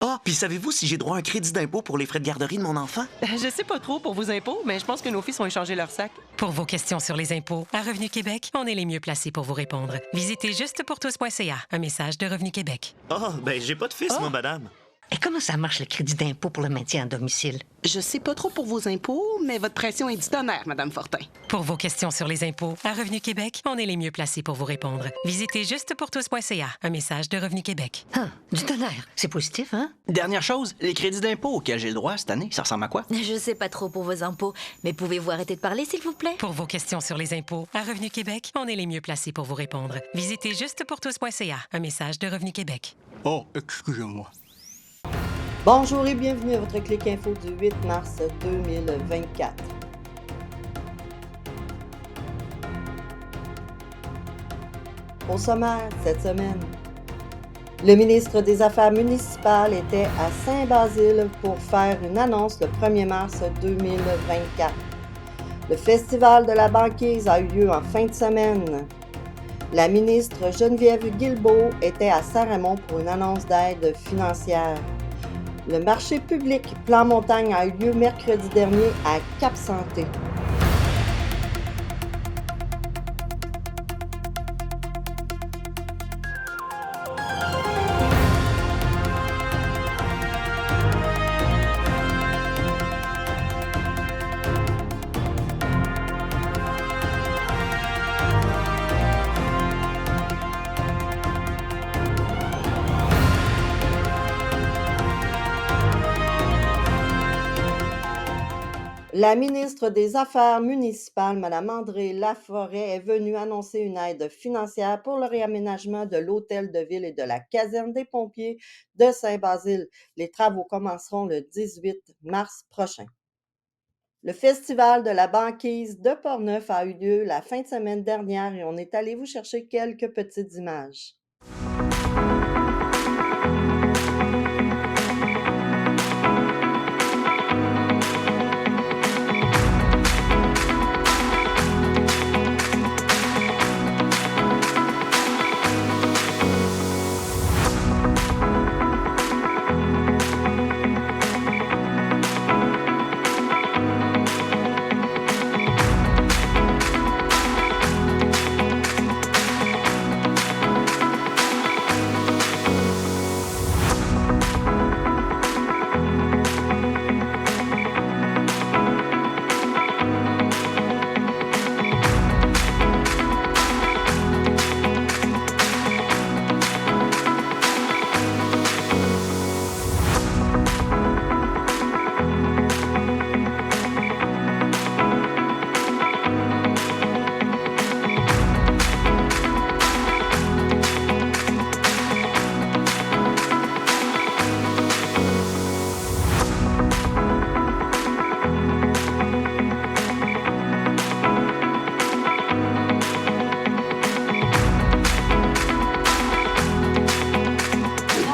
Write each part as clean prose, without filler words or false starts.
Ah, puis savez-vous si j'ai droit à un crédit d'impôt pour les frais de garderie de mon enfant? Je sais pas trop pour vos impôts, mais je pense que nos fils ont échangé leur sac. Pour vos questions sur les impôts, à Revenu Québec, on est les mieux placés pour vous répondre. Visitez justepourtous.ca. Un message de Revenu Québec. Ah, ben j'ai pas de fils, moi, madame. Et comment ça marche le crédit d'impôt pour le maintien à domicile? Je sais pas trop pour vos impôts, mais votre pression est du tonnerre, Madame Fortin. Pour vos questions sur les impôts, à Revenu Québec, on est les mieux placés pour vous répondre. Visitez justepourtous.ca. Un message de Revenu Québec. Ah, du tonnerre. C'est positif, hein? Dernière chose, les crédits d'impôt auxquels j'ai le droit cette année, ça ressemble à quoi? Je sais pas trop pour vos impôts, mais pouvez-vous arrêter de parler, s'il vous plaît? Pour vos questions sur les impôts, à Revenu Québec, on est les mieux placés pour vous répondre. Visitez justepourtous.ca. Un message de Revenu Québec. Oh, excusez-moi. Bonjour et bienvenue à votre clic info du 8 mars 2024. Au sommaire cette semaine, le ministre des Affaires municipales était à Saint-Basile pour faire une annonce le 1er mars 2024. Le festival de la banquise a eu lieu en fin de semaine. La ministre Geneviève Guilbeault était à Saint-Raymond pour une annonce d'aide financière. Le marché public Plan Montagne a eu lieu mercredi dernier à Cap-Santé. La ministre des Affaires municipales, Mme André Laforêt, est venue annoncer une aide financière pour le réaménagement de l'hôtel de ville et de la caserne des pompiers de Saint-Basile. Les travaux commenceront le 18 mars prochain. Le festival de la banquise de Portneuf a eu lieu la fin de semaine dernière et on est allé vous chercher quelques petites images.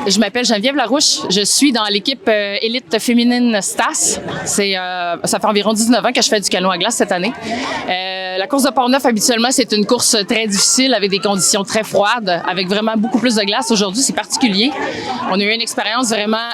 Je m'appelle Geneviève Larouche. Je suis dans l'équipe élite féminine STAS. Ça fait environ 19 ans que je fais du canot à glace cette année. La course de Portneuf, habituellement, c'est une course très difficile avec des conditions très froides, avec vraiment beaucoup plus de glace. Aujourd'hui, c'est particulier. On a eu une expérience vraiment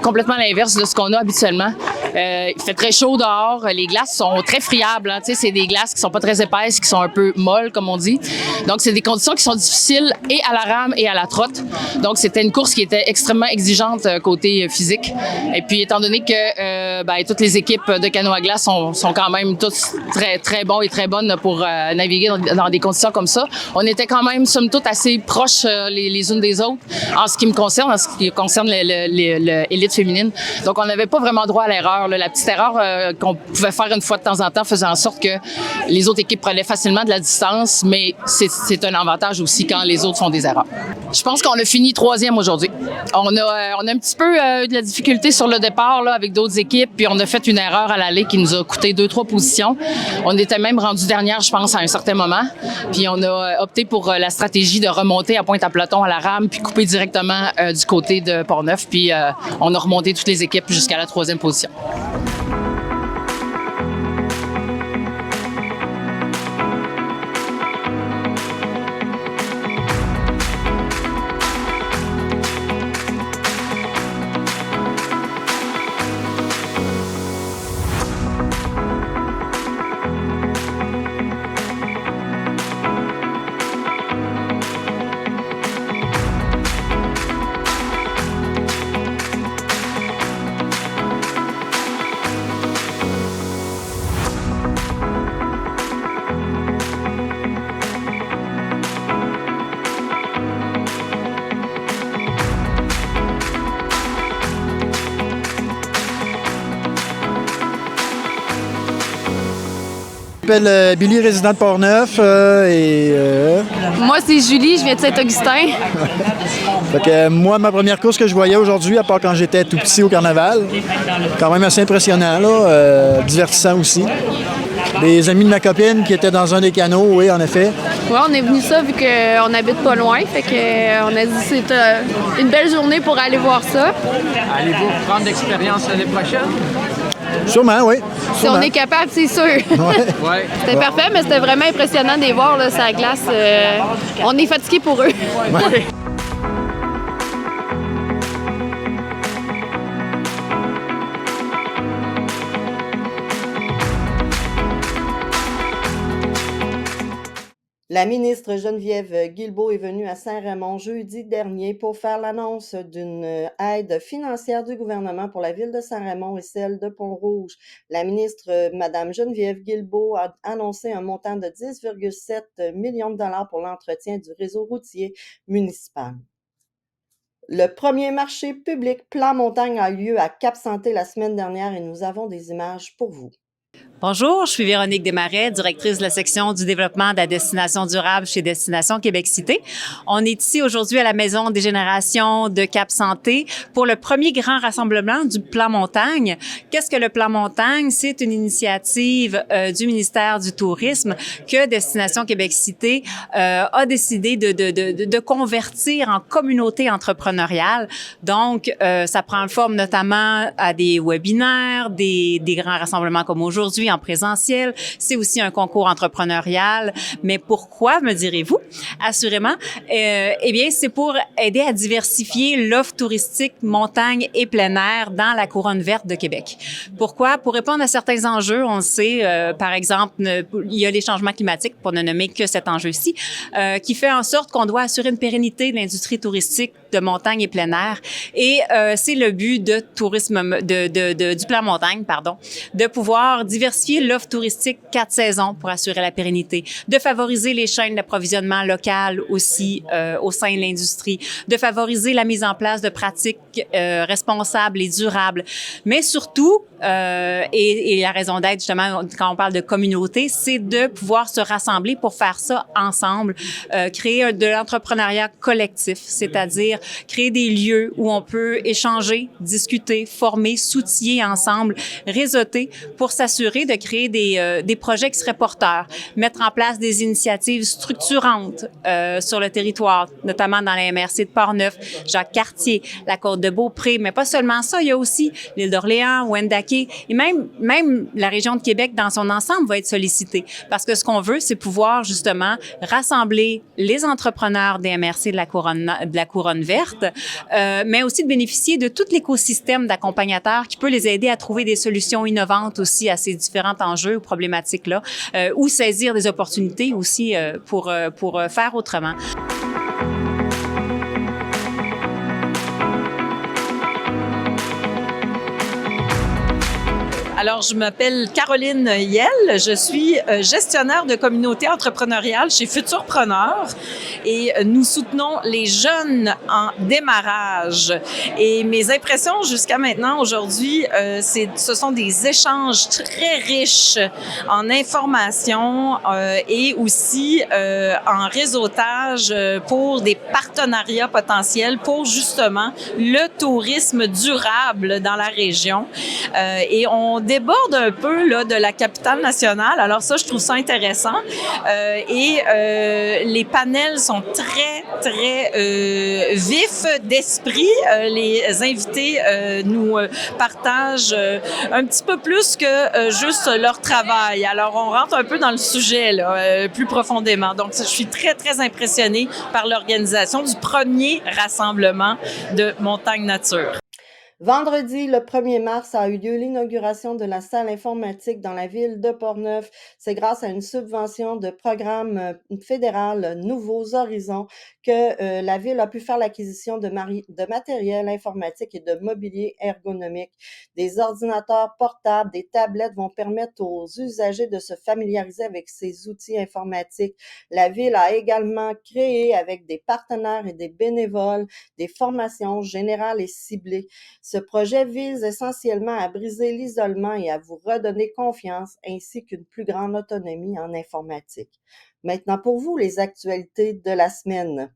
complètement l'inverse de ce qu'on a habituellement. Il fait très chaud dehors. Les glaces sont très friables. Hein. Tu sais, c'est des glaces qui sont pas très épaisses, qui sont un peu molles, comme on dit. Donc, c'est des conditions qui sont difficiles et à la rame et à la trotte. Donc, c'était une course qui était extrêmement exigeante côté physique. Et puis, étant donné que toutes les équipes de canot à glace sont quand même toutes très, très bons et très bonnes pour naviguer dans des conditions comme ça, on était quand même, somme toute, assez proches les unes des autres en ce qui concerne l'élite féminine. Donc, on n'avait pas vraiment droit à l'erreur. La petite erreur qu'on pouvait faire une fois de temps en temps faisait en sorte que les autres équipes prenaient facilement de la distance, mais c'est un avantage aussi quand les autres font des erreurs. Je pense qu'on a fini 3e aujourd'hui. On a un petit peu de la difficulté sur le départ là, avec d'autres équipes, puis on a fait une erreur à l'aller qui nous a coûté 2-3 positions. On était même rendu dernière, je pense, à un certain moment. Puis on a opté pour la stratégie de remonter à Pointe-à-Peloton à la rame, puis couper directement du côté de Portneuf. Puis on a remonté toutes les équipes jusqu'à la 3e position. Je m'appelle Billy, résident de Port-Neuf. Moi, c'est Julie, je viens de Saint-Augustin. Fait que, moi, ma première course que je voyais aujourd'hui, à part quand j'étais tout petit au carnaval, quand même assez impressionnant, là, divertissant aussi. Les amis de ma copine qui étaient dans un des canots, oui, en effet. Ouais, on est venu ça vu qu'on habite pas loin, fait que on a dit que c'est une belle journée pour aller voir ça. Allez-vous prendre l'expérience l'année prochaine? Sûrement, oui. Si on est capable, c'est sûr. Ouais. C'était parfait, mais c'était vraiment impressionnant de les voir là, sur la glace. On est fatigués pour eux. Ouais. La ministre Geneviève Guilbeault est venue à Saint-Raymond jeudi dernier pour faire l'annonce d'une aide financière du gouvernement pour la ville de Saint-Raymond et celle de Pont-Rouge. La ministre, Mme Geneviève Guilbeault, a annoncé un montant de 10,7 millions de dollars pour l'entretien du réseau routier municipal. Le premier marché public Plan Montagne a eu lieu à Cap-Santé la semaine dernière et nous avons des images pour vous. Bonjour, je suis Véronique Desmarais, directrice de la section du développement de la destination durable chez Destination Québec Cité. On est ici aujourd'hui à la Maison des générations de Cap-Santé pour le premier grand rassemblement du Plan Montagne. Qu'est-ce que le Plan Montagne? C'est une initiative du ministère du Tourisme que Destination Québec Cité a décidé de convertir en communauté entrepreneuriale. Donc, ça prend forme notamment à des webinaires, des grands rassemblements comme aujourd'hui en présentiel. C'est aussi un concours entrepreneurial. Mais pourquoi, me direz-vous? Assurément, eh bien, c'est pour aider à diversifier l'offre touristique montagne et plein air dans la couronne verte de Québec. Pourquoi? Pour répondre à certains enjeux, on le sait, par exemple, il y a les changements climatiques, pour ne nommer que cet enjeu-ci, qui fait en sorte qu'on doit assurer une pérennité de l'industrie touristique de montagne et plein air. Et c'est le but de tourisme, du Plan Montagne, pardon, de pouvoir diversifier l'offre touristique 4 saisons pour assurer la pérennité, de favoriser les chaînes d'approvisionnement locales aussi au sein de l'industrie, de favoriser la mise en place de pratiques responsables et durables, mais surtout, et la raison d'être justement quand on parle de communauté, c'est de pouvoir se rassembler pour faire ça ensemble, créer de l'entrepreneuriat collectif, c'est-à-dire créer des lieux où on peut échanger, discuter, former, s'outiller ensemble, réseauter pour s'assurer de créer des projets qui seraient porteurs, mettre en place des initiatives structurantes sur le territoire, notamment dans la MRC de Port-Neuf, Jacques-Cartier, la Côte-de-Beaupré, mais pas seulement ça, il y a aussi l'île d'Orléans, Wendake, et même la région de Québec dans son ensemble va être sollicitée. Parce que ce qu'on veut, c'est pouvoir justement rassembler les entrepreneurs des MRC de la couronne verte, mais aussi de bénéficier de tout l'écosystème d'accompagnateurs qui peut les aider à trouver des solutions innovantes aussi à ces différents enjeux ou problématiques-là, ou saisir des opportunités aussi pour faire autrement. Alors, je m'appelle Caroline Yell. Je suis gestionnaire de communauté entrepreneuriale chez Futurpreneur et nous soutenons les jeunes en démarrage. Et mes impressions jusqu'à maintenant, aujourd'hui, ce sont des échanges très riches en informations et aussi en réseautage pour des partenariats potentiels pour justement le tourisme durable dans la région. Et on déborde un peu là, de la capitale nationale. Alors ça, je trouve ça intéressant. Les panels sont très vifs d'esprit. Les invités nous partagent un petit peu plus que juste leur travail. Alors, on rentre un peu dans le sujet là, plus profondément. Donc, je suis très impressionnée par l'organisation du premier rassemblement de Montagne Nature. Vendredi, le 1er mars, a eu lieu l'inauguration de la salle informatique dans la ville de Port-Neuf. C'est grâce à une subvention de programme fédéral Nouveaux Horizons que la ville a pu faire l'acquisition de matériel informatique et de mobilier ergonomique. Des ordinateurs portables, des tablettes vont permettre aux usagers de se familiariser avec ces outils informatiques. La ville a également créé avec des partenaires et des bénévoles des formations générales et ciblées. Ce projet vise essentiellement à briser l'isolement et à vous redonner confiance ainsi qu'une plus grande autonomie en informatique. Maintenant pour vous, les actualités de la semaine.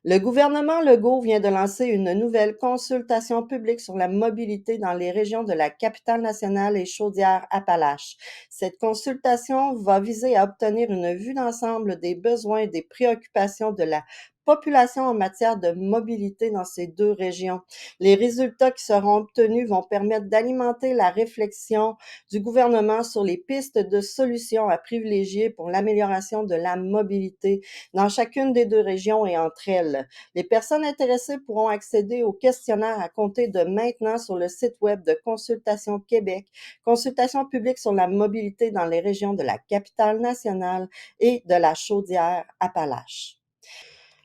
Le gouvernement Legault vient de lancer une nouvelle consultation publique sur la mobilité dans les régions de la Capitale-Nationale et Chaudière-Appalaches. Cette consultation va viser à obtenir une vue d'ensemble des besoins et des préoccupations de la population en matière de mobilité dans ces deux régions. Les résultats qui seront obtenus vont permettre d'alimenter la réflexion du gouvernement sur les pistes de solutions à privilégier pour l'amélioration de la mobilité dans chacune des deux régions et entre elles. Les personnes intéressées pourront accéder au questionnaire à compter de maintenant sur le site web de Consultation Québec, consultation publique sur la mobilité dans les régions de la Capitale-Nationale et de la Chaudière-Appalaches.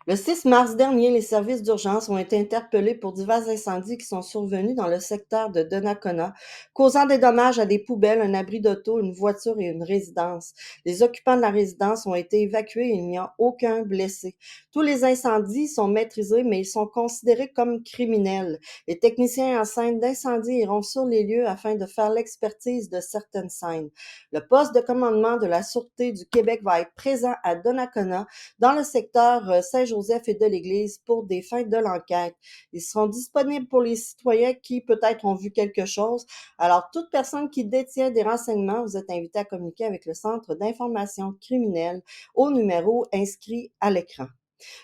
Le 6 mars dernier, les services d'urgence ont été interpellés pour divers incendies qui sont survenus dans le secteur de Donnacona, causant des dommages à des poubelles, un abri d'auto, une voiture et une résidence. Les occupants de la résidence ont été évacués et il n'y a aucun blessé. Tous les incendies sont maîtrisés, mais ils sont considérés comme criminels. Les techniciens en scène d'incendie iront sur les lieux afin de faire l'expertise de certaines scènes. Le poste de commandement de la Sûreté du Québec va être présent à Donnacona, dans le secteur Saint-Joseph et de l'Église pour des fins de l'enquête. Ils seront disponibles pour les citoyens qui peut-être ont vu quelque chose. Alors, toute personne qui détient des renseignements, vous êtes invité à communiquer avec le Centre d'information criminelle au numéro inscrit à l'écran.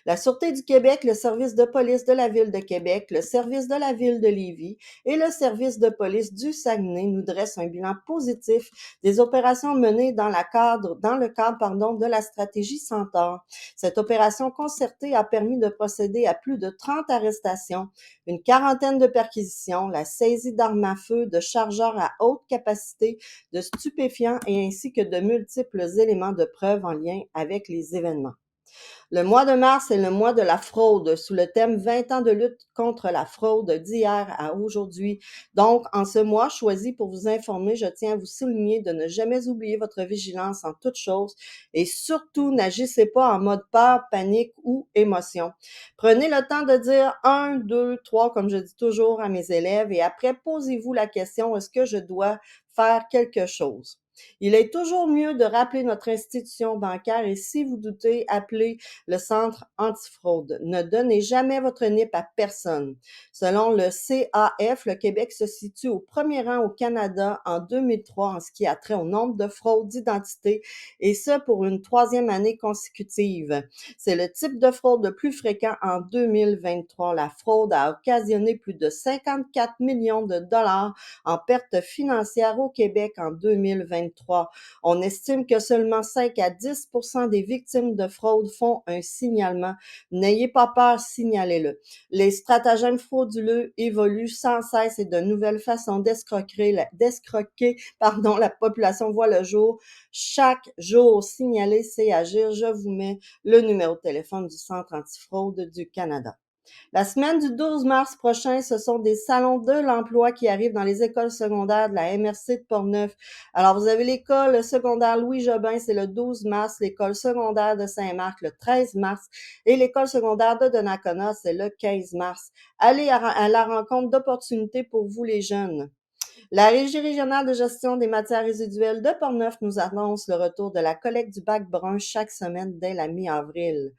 La Sûreté du Québec, le service de police de la Ville de Québec, le service de la Ville de Lévis et le service de police du Saguenay nous dressent un bilan positif des opérations menées dans le cadre de la stratégie Centaure. Cette opération concertée a permis de procéder à plus de 30 arrestations, une quarantaine de perquisitions, la saisie d'armes à feu, de chargeurs à haute capacité, de stupéfiants et ainsi que de multiples éléments de preuve en lien avec les événements. Le mois de mars est le mois de la fraude, sous le thème 20 ans de lutte contre la fraude d'hier à aujourd'hui. Donc, en ce mois choisi pour vous informer, je tiens à vous souligner de ne jamais oublier votre vigilance en toutes choses et surtout n'agissez pas en mode peur, panique ou émotion. Prenez le temps de dire 1, 2, 3, comme je dis toujours à mes élèves, et après, posez-vous la question, est-ce que je dois faire quelque chose? Il est toujours mieux de rappeler notre institution bancaire et si vous doutez, appelez le Centre antifraude. Ne donnez jamais votre NIP à personne. Selon le CAF, le Québec se situe au premier rang au Canada en 2003 en ce qui a trait au nombre de fraudes d'identité et ce pour une 3e année consécutive. C'est le type de fraude le plus fréquent en 2023. La fraude a occasionné plus de 54 millions de dollars en pertes financières au Québec en 2023. On estime que seulement 5 à 10% des victimes de fraude font un signalement. N'ayez pas peur, signalez-le. Les stratagèmes frauduleux évoluent sans cesse et de nouvelles façons d'escroquer la population voit le jour. Chaque jour, signaler, c'est agir. Je vous mets le numéro de téléphone du Centre antifraude du Canada. La semaine du 12 mars prochain, ce sont des salons de l'emploi qui arrivent dans les écoles secondaires de la MRC de Portneuf. Alors, vous avez l'école secondaire Louis-Jobin, c'est le 12 mars, l'école secondaire de Saint-Marc le 13 mars et l'école secondaire de Donnacona, c'est le 15 mars. Allez à la rencontre d'opportunités pour vous les jeunes. La Régie régionale de gestion des matières résiduelles de Portneuf nous annonce le retour de la collecte du bac brun chaque semaine dès la mi-avril.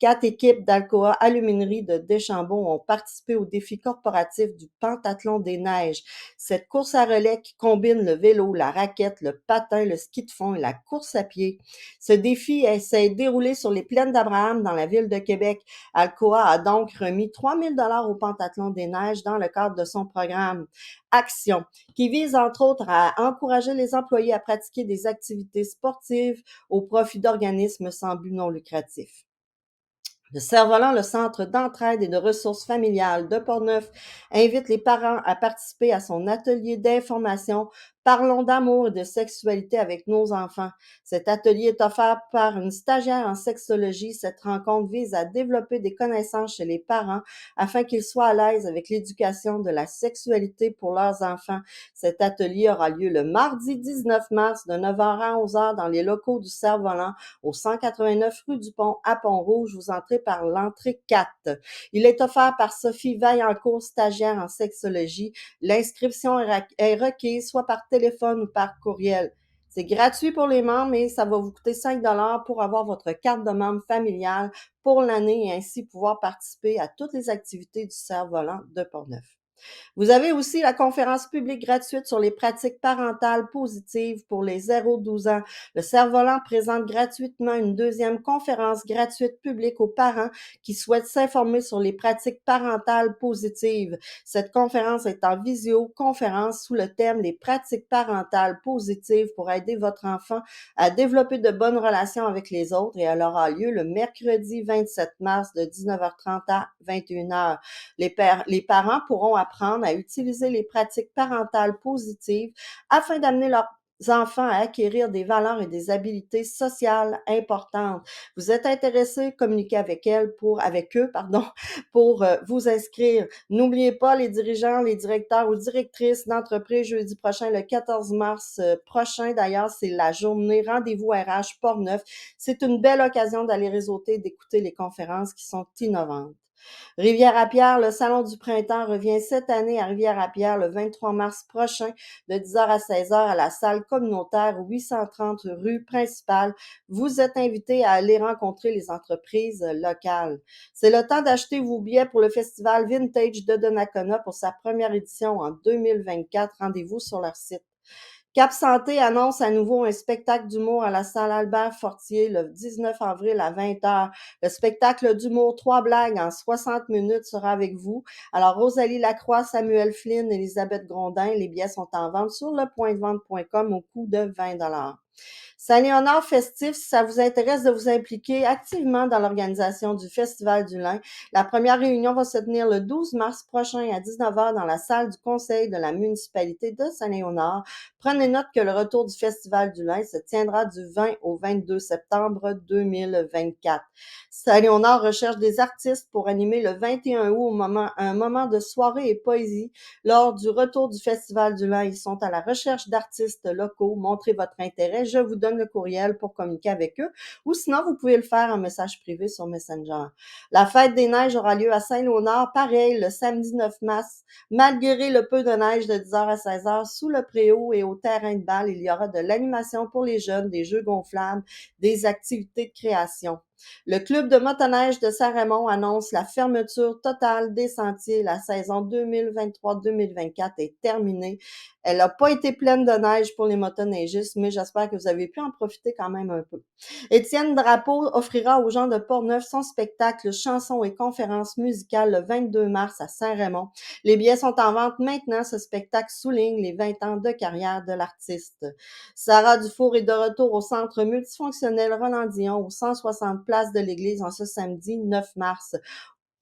4 équipes d'Alcoa Aluminerie de Deschambault ont participé au défi corporatif du Pentathlon des Neiges. Cette course à relais qui combine le vélo, la raquette, le patin, le ski de fond et la course à pied. Ce défi s'est déroulé sur les plaines d'Abraham dans la ville de Québec. Alcoa a donc remis 3 000 $ au Pentathlon des Neiges dans le cadre de son programme Action, qui vise entre autres à encourager les employés à pratiquer des activités sportives au profit d'organismes sans but non lucratif. Le Cerf-Volant, le Centre d'entraide et de ressources familiales de Portneuf, invite les parents à participer à son atelier d'information Parlons d'amour et de sexualité avec nos enfants. Cet atelier est offert par une stagiaire en sexologie. Cette rencontre vise à développer des connaissances chez les parents afin qu'ils soient à l'aise avec l'éducation de la sexualité pour leurs enfants. Cet atelier aura lieu le mardi 19 mars de 9h à 11h dans les locaux du Cerf-Volant au 189 rue du Pont à Pont-Rouge. Vous entrez par l'entrée 4. Il est offert par Sophie Vaillancourt, stagiaire en sexologie. L'inscription est requise soit par téléphone ou par courriel. C'est gratuit pour les membres et ça va vous coûter 5 $ pour avoir votre carte de membre familiale pour l'année et ainsi pouvoir participer à toutes les activités du Cerf-Volant de Portneuf. Vous avez aussi la conférence publique gratuite sur les pratiques parentales positives pour les 0-12 ans. Le Cerf-Volant présente gratuitement une deuxième conférence gratuite publique aux parents qui souhaitent s'informer sur les pratiques parentales positives. Cette conférence est en visioconférence sous le thème « Les pratiques parentales positives pour aider votre enfant à développer de bonnes relations avec les autres » et elle aura lieu le mercredi 27 mars de 19h30 à 21h. Les parents pourront apprendre à utiliser les pratiques parentales positives afin d'amener leurs enfants à acquérir des valeurs et des habiletés sociales importantes. Vous êtes intéressé, communiquez avec eux, pour vous inscrire. N'oubliez pas les dirigeants, les directeurs ou directrices d'entreprise jeudi prochain, le 14 mars prochain. D'ailleurs, c'est la journée Rendez-vous RH Portneuf. C'est une belle occasion d'aller réseauter et d'écouter les conférences qui sont innovantes. Rivière-à-Pierre, le Salon du printemps revient cette année à Rivière-à-Pierre le 23 mars prochain de 10h à 16h à la salle communautaire 830 rue principale. Vous êtes invités à aller rencontrer les entreprises locales. C'est le temps d'acheter vos billets pour le festival Vintage de Donnacona pour sa première édition en 2024. Rendez-vous sur leur site. Cap Santé annonce à nouveau un spectacle d'humour à la salle Albert Fortier le 19 avril à 20h. Le spectacle d'humour 3 blagues en 60 minutes sera avec vous. Alors, Rosalie Lacroix, Samuel Flynn, Elisabeth Grondin, les billets sont en vente sur lepointdevente.com au coût de 20 $. Saint-Léonard festif, si ça vous intéresse de vous impliquer activement dans l'organisation du Festival du lin. La première réunion va se tenir le 12 mars prochain à 19h dans la salle du conseil de la municipalité de Saint-Léonard. Prenez note que le retour du Festival du lin se tiendra du 20 au 22 septembre 2024. Saint-Léonard recherche des artistes pour animer le 21 août un moment de soirée et poésie. Lors du retour du Festival du lin, ils sont à la recherche d'artistes locaux. Montrez votre intérêt. Je vous donne le courriel pour communiquer avec eux ou sinon, vous pouvez le faire en message privé sur Messenger. La fête des neiges aura lieu à Saint-Léonard, pareil, le samedi 9 mars. Malgré le peu de neige de 10h à 16h, sous le préau et au terrain de balle, il y aura de l'animation pour les jeunes, des jeux gonflables, des activités de création. Le club de motoneige de Saint-Raymond annonce la fermeture totale des sentiers. La saison 2023-2024 est terminée. Elle n'a pas été pleine de neige pour les motoneigistes, mais j'espère que vous avez pu en profiter quand même un peu. Étienne Drapeau offrira aux gens de Portneuf son spectacle chansons et conférences musicales le 22 mars à Saint-Raymond. Les billets sont en vente maintenant. Ce spectacle souligne les 20 ans de carrière de l'artiste. Sarah Dufour est de retour au centre multifonctionnel Roland-Dion au 160 place de l'église en ce samedi 9 mars.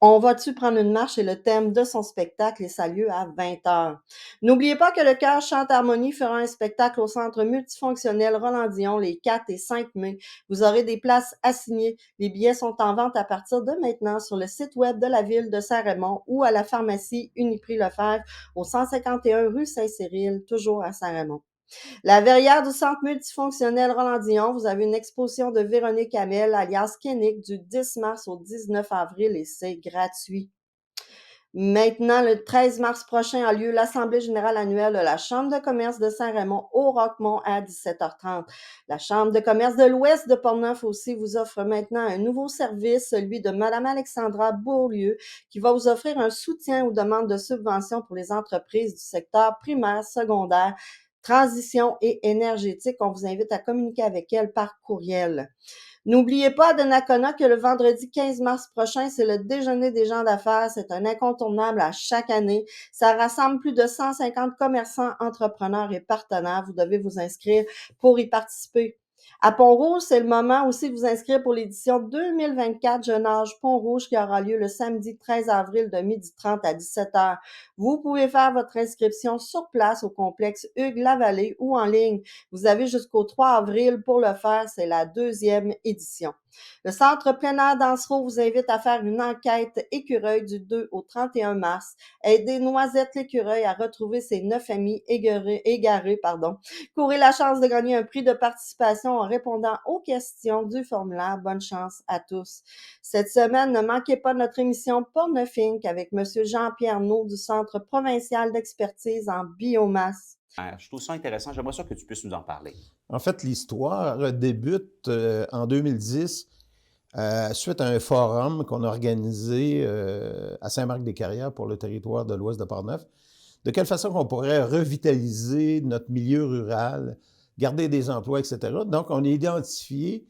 On va-tu prendre une marche et le thème de son spectacle et ça a lieu à 20h. N'oubliez pas que le chœur Chante Harmonie fera un spectacle au centre multifonctionnel Roland-Dion les 4 et 5 mai. Vous aurez des places assignées. Les billets sont en vente à partir de maintenant sur le site web de la ville de Saint-Raymond ou à la pharmacie Uniprix Lefebvre au 151 rue Saint-Cyril, toujours à Saint-Raymond. La verrière du centre multifonctionnel Roland-Dion, vous avez une exposition de Véronique Hamel, alias Kénic, du 10 mars au 19 avril et c'est gratuit. Maintenant, le 13 mars prochain a lieu l'Assemblée générale annuelle de la Chambre de commerce de Saint-Raymond au Roquemont à 17h30. La Chambre de commerce de l'Ouest de Portneuf aussi vous offre maintenant un nouveau service, celui de Madame Alexandra Beaulieu, qui va vous offrir un soutien aux demandes de subventions pour les entreprises du secteur primaire, secondaire, transition et énergétique. On vous invite à communiquer avec elle par courriel. N'oubliez pas à Donnacona que le vendredi 15 mars prochain, c'est le déjeuner des gens d'affaires. C'est un incontournable à chaque année. Ça rassemble plus de 150 commerçants, entrepreneurs et partenaires. Vous devez vous inscrire pour y participer. À Pont-Rouge, c'est le moment aussi de vous inscrire pour l'édition 2024 Jeune Âge Pont-Rouge qui aura lieu le samedi 13 avril de 12h30 à 17h. Vous pouvez faire votre inscription sur place au complexe Hugues-Lavallée ou en ligne. Vous avez jusqu'au 3 avril pour le faire, c'est la 2e édition. Le Centre plein air d'Ansereau vous invite à faire une enquête écureuil du 2 au 31 mars. Aidez Noisette l'écureuil à retrouver ses 9 amis égarés. Courez la chance de gagner un prix de participation en répondant aux questions du formulaire. Bonne chance à tous. Cette semaine, ne manquez pas notre émission Pornofink avec M. Jean-Pierre Naud du Centre provincial d'expertise en biomasse. Je trouve ça intéressant. J'aimerais ça que tu puisses nous en parler. En fait, l'histoire débute en 2010 suite à un forum qu'on a organisé à Saint-Marc-des-Carrières pour le territoire de l'ouest de Portneuf. De quelle façon on pourrait revitaliser notre milieu rural, garder des emplois, etc. Donc, on a identifié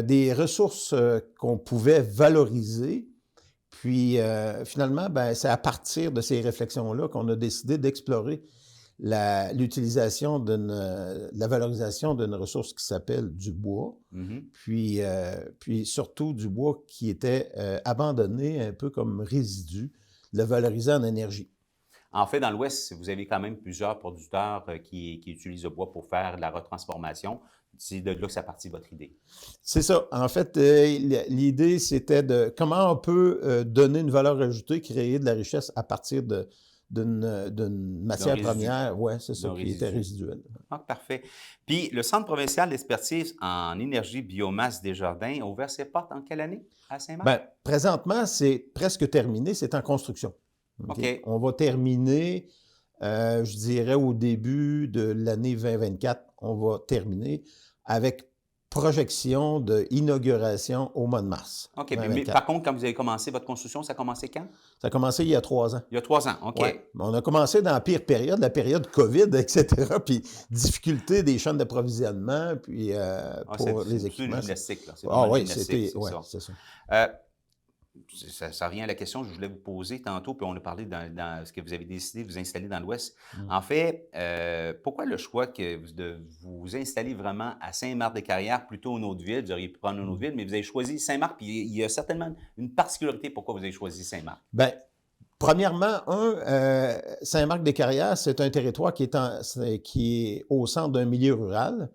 des ressources qu'on pouvait valoriser. Puis, finalement, c'est à partir de ces réflexions-là qu'on a décidé d'explorer l'utilisation la valorisation d'une ressource qui s'appelle du bois, puis surtout du bois qui était abandonné un peu comme résidu, le valoriser en énergie. En fait, dans l'Ouest, vous avez quand même plusieurs producteurs qui utilisent le bois pour faire de la retransformation. C'est de là que ça partit votre idée. C'est ça. En fait, l'idée, c'était de comment on peut donner une valeur ajoutée, créer de la richesse à partir d'une matière première, oui, c'est ça, qui était résiduelle. Ah, parfait. Puis, le Centre provincial d'expertise en énergie biomasse Desjardins a ouvert ses portes en quelle année à Saint-Marc? Présentement, c'est presque terminé, c'est en construction. OK. On va terminer, je dirais, au début de l'année 2024, on va terminer avec projection d'inauguration au mois de mars. OK. Mais par contre, quand vous avez commencé votre construction, ça a commencé quand? Ça a commencé il y a 3 ans. Il y a 3 ans, OK. Ouais. On a commencé dans la pire période, la période COVID, etc., puis difficulté des chaînes d'approvisionnement, puis pour les équipements. C'est gymnastique, là. Oui, c'est ça. Ça revient à la question que je voulais vous poser tantôt, puis on a parlé dans ce que vous avez décidé de vous installer dans l'Ouest. En fait, pourquoi le choix de vous installer vraiment à Saint-Marc-des-Carrières plutôt une autre ville? Vous auriez pu prendre une autre ville, mais vous avez choisi Saint-Marc, puis il y a certainement une particularité pourquoi vous avez choisi Saint-Marc. Bien, premièrement, Saint-Marc-des-Carrières, c'est un territoire qui est au centre d'un milieu rural.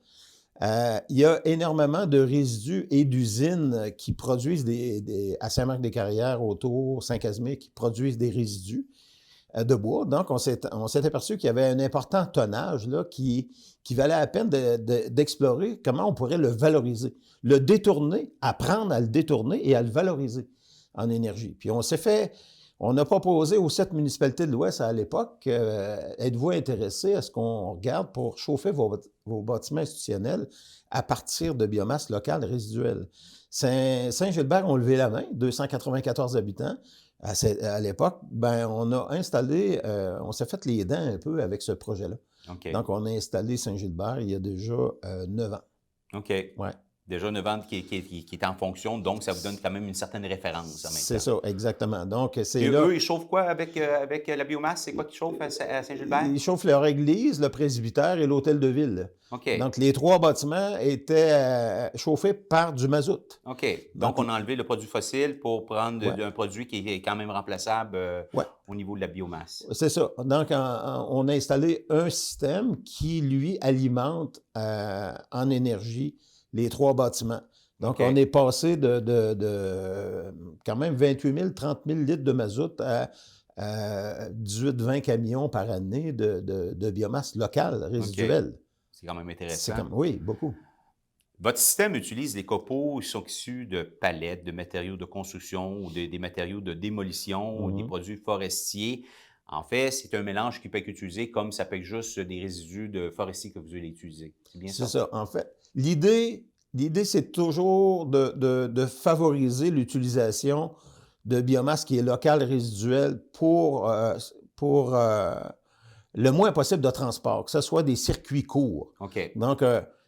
Il y a énormément de résidus et d'usines qui produisent à Saint-Marc-des-Carrières, autour, Saint-Casimir, qui produisent des résidus de bois. Donc, on s'est aperçu qu'il y avait un important tonnage là, qui valait la peine d'explorer comment on pourrait le valoriser, le détourner, apprendre à le détourner et à le valoriser en énergie. Puis on a proposé aux 7 municipalités de l'Ouest à l'époque, êtes-vous intéressés à ce qu'on regarde pour chauffer vos bâtiments institutionnels à partir de biomasse locale résiduelle? Saint-Gilbert ont levé la main, 294 habitants. À l'époque, on a installé, on s'est fait les dents un peu avec ce projet-là. Okay. Donc, on a installé Saint-Gilbert il y a déjà 9 ans. OK. Ouais. Déjà 9 ans qui est en fonction, donc ça vous donne quand même une certaine référence. C'est ça, exactement. Donc, et là, eux, ils chauffent quoi avec la biomasse? C'est quoi qu'ils chauffent à Saint-Gilbert? Ils chauffent leur église, le presbytère et l'hôtel de ville. OK. Donc, les 3 bâtiments étaient chauffés par du mazout. OK. Donc, on a enlevé le produit fossile pour prendre un produit qui est quand même remplaçable au niveau de la biomasse. C'est ça. Donc, on a installé un système qui, lui, alimente en énergie les 3 bâtiments. Donc, on est passé de quand même 28 000, 30 000 litres de mazout à 18-20 camions par année de biomasse locale, résiduelle. Okay. C'est quand même intéressant. Oui, beaucoup. Votre système utilise des copeaux qui sont issus de palettes, de matériaux de construction ou des matériaux de démolition ou des produits forestiers. En fait, c'est un mélange qui peut être utilisé comme ça peut être juste des résidus de forestiers que vous allez utiliser. C'est bien ça? C'est ça. En fait, l'idée, c'est toujours de favoriser l'utilisation de biomasse qui est locale, résiduelle pour le moins possible de transport, que ce soit des circuits courts. OK. Donc,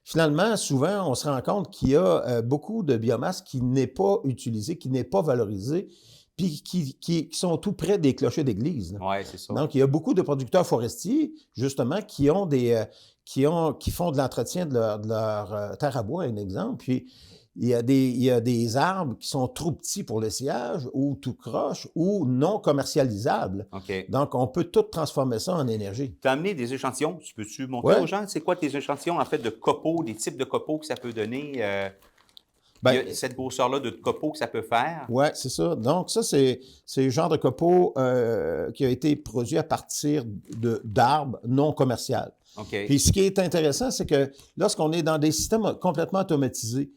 finalement, souvent, on se rend compte qu'il y a beaucoup de biomasse qui n'est pas utilisée, qui n'est pas valorisée, puis qui sont tout près des clochers d'église. Oui, c'est ça. Donc, il y a beaucoup de producteurs forestiers, justement, qui font de l'entretien de leur terre à bois, un exemple. Puis, il y a des arbres qui sont trop petits pour le sciage ou tout croche ou non commercialisables. OK. Donc, on peut tout transformer ça en énergie. Tu as amené des échantillons. Tu peux-tu montrer Ouais. aux gens, c'est quoi tes échantillons, en fait, de copeaux, des types de copeaux que ça peut donner? Il y a cette grosseur-là de copeaux que ça peut faire? Oui, c'est ça. Donc, ça, c'est le genre de copeaux qui a été produit à partir d'arbres non commerciaux. OK. Puis, ce qui est intéressant, c'est que lorsqu'on est dans des systèmes complètement automatisés,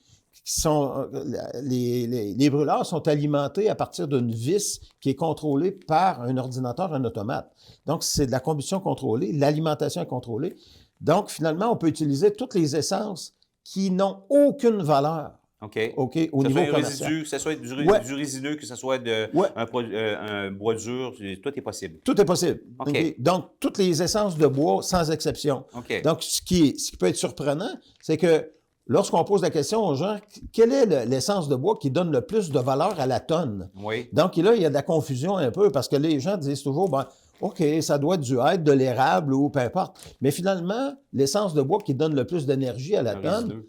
les brûleurs sont alimentés à partir d'une vis qui est contrôlée par un ordinateur, un automate. Donc, c'est de la combustion contrôlée, l'alimentation est contrôlée. Donc, finalement, on peut utiliser toutes les essences qui n'ont aucune valeur. OK. OK, au niveau commercial. Que ce soit du résineux, que ce soit un bois dur, tout est possible. Tout est possible. OK. Okay? Donc, toutes les essences de bois, sans exception. OK. Donc, ce qui peut être surprenant, c'est que lorsqu'on pose la question aux gens, quelle est l'essence de bois qui donne le plus de valeur à la tonne? Oui. Donc, là, il y a de la confusion un peu parce que les gens disent toujours, ben, OK, ça doit être de l'érable ou peu importe. Mais finalement, l'essence de bois qui donne le plus d'énergie à la tonne,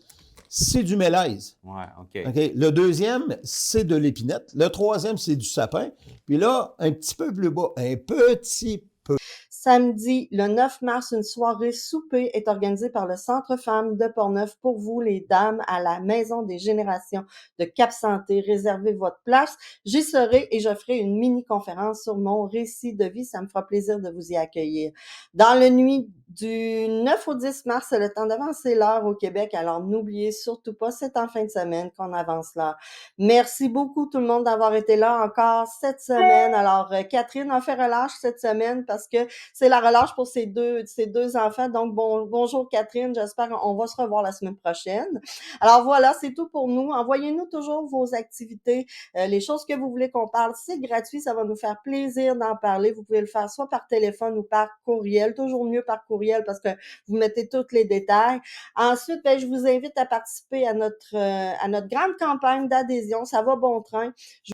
c'est du mélèze. Ouais, OK. OK. Le deuxième, c'est de l'épinette. Le troisième, c'est du sapin. Puis là, un petit peu plus bas, un petit peu. Samedi, le 9 mars, une soirée souper est organisée par le Centre Femmes de Portneuf pour vous, les dames, à la Maison des Générations de Cap-Santé. Réservez votre place. J'y serai et je ferai une mini-conférence sur mon récit de vie. Ça me fera plaisir de vous y accueillir. Dans la nuit du 9 au 10 mars, c'est le temps d'avancer l'heure au Québec. Alors, n'oubliez surtout pas, c'est en fin de semaine qu'on avance l'heure. Merci beaucoup tout le monde d'avoir été là encore cette semaine. Alors, Catherine a fait relâche cette semaine parce que c'est la relâche pour ses deux enfants. Donc, bonjour Catherine, j'espère qu'on va se revoir la semaine prochaine. Alors voilà, c'est tout pour nous. Envoyez-nous toujours vos activités, les choses que vous voulez qu'on parle. C'est gratuit, ça va nous faire plaisir d'en parler. Vous pouvez le faire soit par téléphone ou par courriel. Toujours mieux par courriel parce que vous mettez tous les détails. Ensuite, je vous invite à participer à notre grande campagne d'adhésion. Ça va bon train.